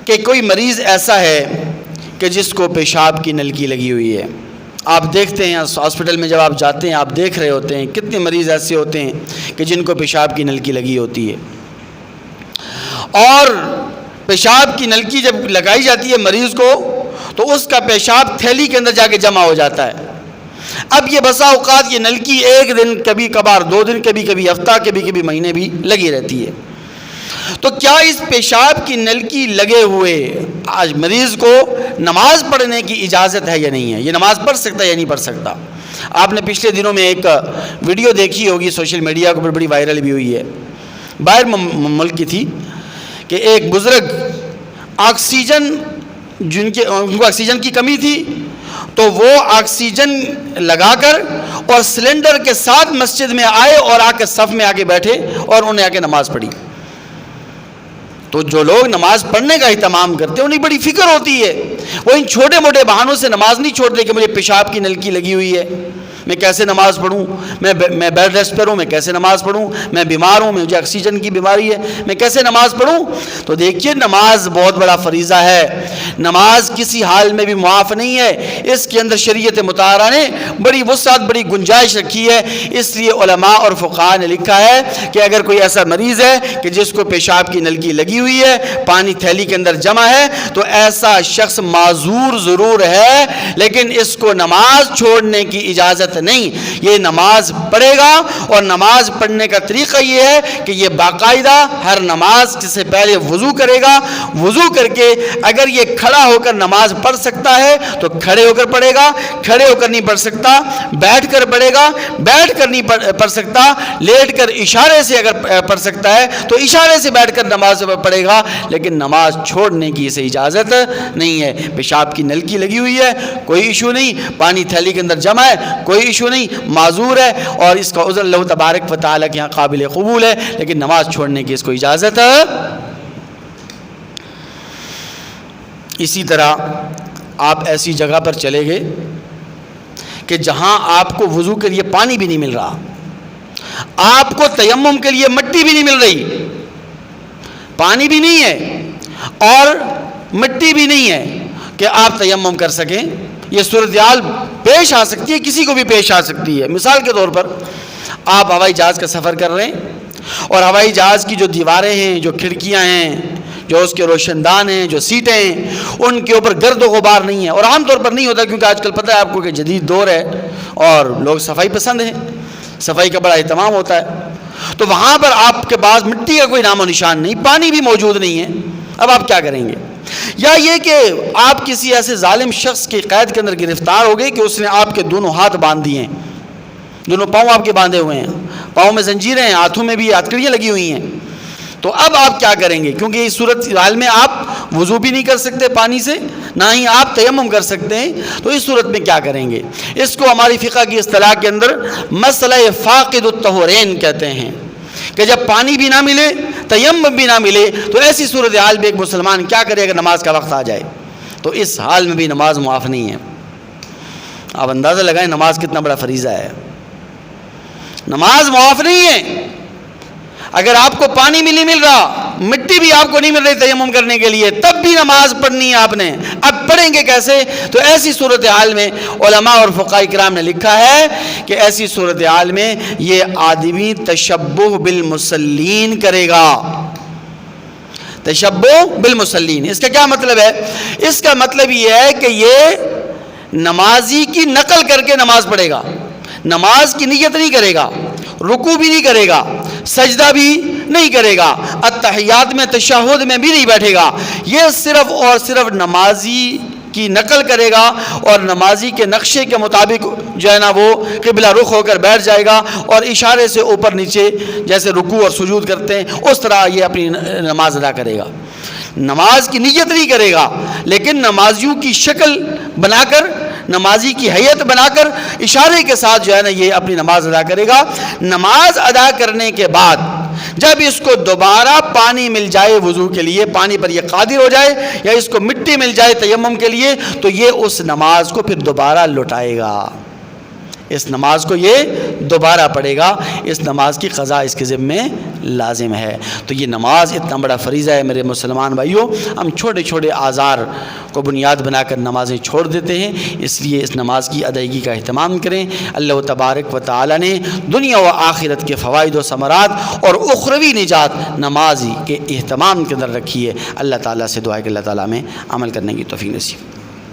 کہ کوئی مریض ایسا ہے کہ جس کو پیشاب کی نلکی لگی ہوئی ہے. آپ دیکھتے ہیں ہاسپٹل میں جب آپ جاتے ہیں آپ دیکھ رہے ہوتے ہیں کتنے مریض ایسے ہوتے ہیں کہ جن کو پیشاب کی نلکی لگی ہوتی ہے. اور پیشاب کی نلکی جب لگائی جاتی ہے مریض کو تو اس کا پیشاب تھیلی کے اندر جا کے جمع ہو جاتا ہے. اب یہ بسا اوقات یہ نلکی ایک دن کبھی کبھار 2 دن کبھی کبھی ہفتہ کبھی کبھی مہینے بھی لگی رہتی ہے. تو کیا اس پیشاب کی نلکی لگے ہوئے آج مریض کو نماز پڑھنے کی اجازت ہے یا نہیں ہے؟ یہ نماز پڑھ سکتا ہے یا نہیں پڑھ سکتا؟ آپ نے پچھلے دنوں میں ایک ویڈیو دیکھی ہوگی سوشل میڈیا کے اوپر بڑی وائرل بھی ہوئی ہے. باہر ملک کی تھی کہ ایک بزرگ ان کو آکسیجن کی کمی تھی تو وہ آکسیجن لگا کر اور سلنڈر کے ساتھ مسجد میں آئے اور آ کے صف میں آ کے بیٹھے اور انہیں آ کے نماز پڑھی. تو جو لوگ نماز پڑھنے کا اہتمام کرتے ہیں انہیں بڑی فکر ہوتی ہے. وہ ان چھوٹے موٹے بہانوں سے نماز نہیں چھوڑتے کہ مجھے پیشاب کی نلکی لگی ہوئی ہے, میں کیسے نماز پڑھوں, میں بیڈ ریسٹ پر ہوں, میں کیسے نماز پڑھوں, میں بیمار ہوں, مجھے آکسیجن کی بیماری ہے, میں کیسے نماز پڑھوں. تو دیکھیے نماز بہت بڑا فریضہ ہے, نماز کسی حال میں بھی معاف نہیں ہے. اس کے اندر شریعت مطہرہ نے بڑی وسعت بڑی گنجائش رکھی ہے. اس لیے علماء اور فقہاء نے لکھا ہے کہ اگر کوئی ایسا مریض ہے کہ جس کو پیشاب کی نلکی لگی ہوئی ہے, پانی تھیلی کے اندر جمع ہے, تو ایسا شخص معذور ضرور ہے لیکن اس کو نماز چھوڑنے کی اجازت نہیں. یہ نماز پڑھے گا اور نماز پڑھنے کا طریقہ یہ ہے کہ یہ باقاعدہ ہر نماز سے پہلے وضو کرے گا. وضو کر کے اگر یہ کھڑا ہو کر نماز پڑھ سکتا ہے تو کھڑے ہو کر پڑھے گا, کھڑے ہو کر نہیں پڑھ سکتا بیٹھ کر پڑھے گا, بیٹھ کر نہیں پڑھ سکتا لیٹ کر اشارے سے اگر پڑھ سکتا ہے تو اشارے سے بیٹھ کر نماز پڑھے گا, لیکن نماز چھوڑنے کی اسے اجازت نہیں ہے. پیشاب کی نلکی لگی ہوئی ہے کوئی ایشو نہیں, پانی تھیلی کے اندر جمع ہے کوئی ایشو نہیں, معذور ہے اور اس کا عذر اللہ تبارک و تعالیٰ کے یہاں قابل قبول ہے, لیکن نماز چھوڑنے کی اس کو اجازت ہے. اسی طرح آپ ایسی جگہ پر چلے گئے کہ جہاں آپ کو وضو کے لیے پانی بھی نہیں مل رہا, آپ کو تیمم کے لیے مٹی بھی نہیں مل رہی, پانی بھی نہیں ہے اور مٹی بھی نہیں ہے کہ آپ تیمم کر سکیں. یہ صورتحال پیش آ سکتی ہے, کسی کو بھی پیش آ سکتی ہے. مثال کے طور پر آپ ہوائی جہاز کا سفر کر رہے ہیں اور ہوائی جہاز کی جو دیواریں ہیں, جو کھڑکیاں ہیں, جو اس کے روشن دان ہیں, جو سیٹیں ہیں, ان کے اوپر گرد و غبار نہیں ہے. اور عام طور پر نہیں ہوتا کیونکہ آج کل پتہ ہے آپ کو کہ جدید دور ہے اور لوگ صفائی پسند ہیں, صفائی کا بڑا اہتمام ہوتا ہے. تو وہاں پر آپ کے پاس مٹی کا کوئی نام و نشان نہیں, پانی بھی موجود نہیں ہے. اب آپ کیا کریں گے؟ یا یہ کہ آپ کسی ایسے ظالم شخص کی قید کے اندر گرفتار ہو گئے کہ اس نے آپ کے دونوں ہاتھ باندھ دیے ہیں, دونوں پاؤں آپ کے باندھے ہوئے ہیں, پاؤں میں زنجیریں ہیں, ہاتھوں میں بھی ہتھکڑیاں لگی ہوئی ہیں. تو اب آپ کیا کریں گے؟ کیونکہ اس صورت حال میں آپ وضو بھی نہیں کر سکتے پانی سے, نہ ہی آپ تیمم کر سکتے ہیں. تو اس صورت میں کیا کریں گے؟ اس کو ہماری فقہ کی اصطلاح کے اندر مسئلہ فاقد الطہورین کہتے ہیں کہ جب پانی بھی نہ ملے تیمم بھی نہ ملے تو ایسی صورتحال میں ایک مسلمان کیا کرے اگر نماز کا وقت آ جائے؟ تو اس حال میں بھی نماز معاف نہیں ہے. آپ اندازہ لگائیں نماز کتنا بڑا فریضہ ہے. نماز معاف نہیں ہے. اگر آپ کو پانی بھی نہیں مل رہا, مٹی بھی آپ کو نہیں مل رہی تیمم کرنے کے لیے, تب بھی نماز پڑھنی ہے آپ نے. اب پڑھیں گے کیسے؟ تو ایسی صورتحال میں علماء اور فقہاء کرام نے لکھا ہے کہ ایسی صورتحال میں یہ آدمی تشبہ بالمصلین کرے گا. تشبہ بالمصلین اس کا کیا مطلب ہے؟ اس کا مطلب یہ ہے کہ یہ نمازی کی نقل کر کے نماز پڑھے گا, نماز کی نیت نہیں کرے گا, رکوع بھی نہیں کرے گا, سجدہ بھی نہیں کرے گا, التحیات میں تشہد میں بھی نہیں بیٹھے گا. یہ صرف اور صرف نمازی کی نقل کرے گا اور نمازی کے نقشے کے مطابق جو ہے نا وہ قبلہ رخ ہو کر بیٹھ جائے گا اور اشارے سے اوپر نیچے جیسے رکوع اور سجود کرتے ہیں اس طرح یہ اپنی نماز ادا کرے گا. نماز کی نیت نہیں کرے گا لیکن نمازیوں کی شکل بنا کر, نمازی کی حیت بنا کر اشارے کے ساتھ جو ہے نا یہ اپنی نماز ادا کرے گا. نماز ادا کرنے کے بعد جب اس کو دوبارہ پانی مل جائے وضو کے لیے, پانی پر یہ قادر ہو جائے, یا اس کو مٹی مل جائے تیمم کے لیے, تو یہ اس نماز کو پھر دوبارہ لوٹائے گا. اس نماز کو یہ دوبارہ پڑھے گا، اس نماز کی قضا اس کے ذمے لازم ہے۔ تو یہ نماز اتنا بڑا فریضہ ہے میرے مسلمان بھائیوں، ہم چھوٹے چھوٹے آزار کو بنیاد بنا کر نمازیں چھوڑ دیتے ہیں، اس لیے اس نماز کی ادائیگی کا اہتمام کریں۔ اللہ تبارک و تعالی نے دنیا و آخرت کے فوائد و ثمرات اور اخروی نجات نماز کے اہتمام کے اندر رکھی ہے۔ اللہ تعالیٰ سے دعا ہے کہ اللہ تعالیٰ میں عمل کرنے کی توفیق نصیب۔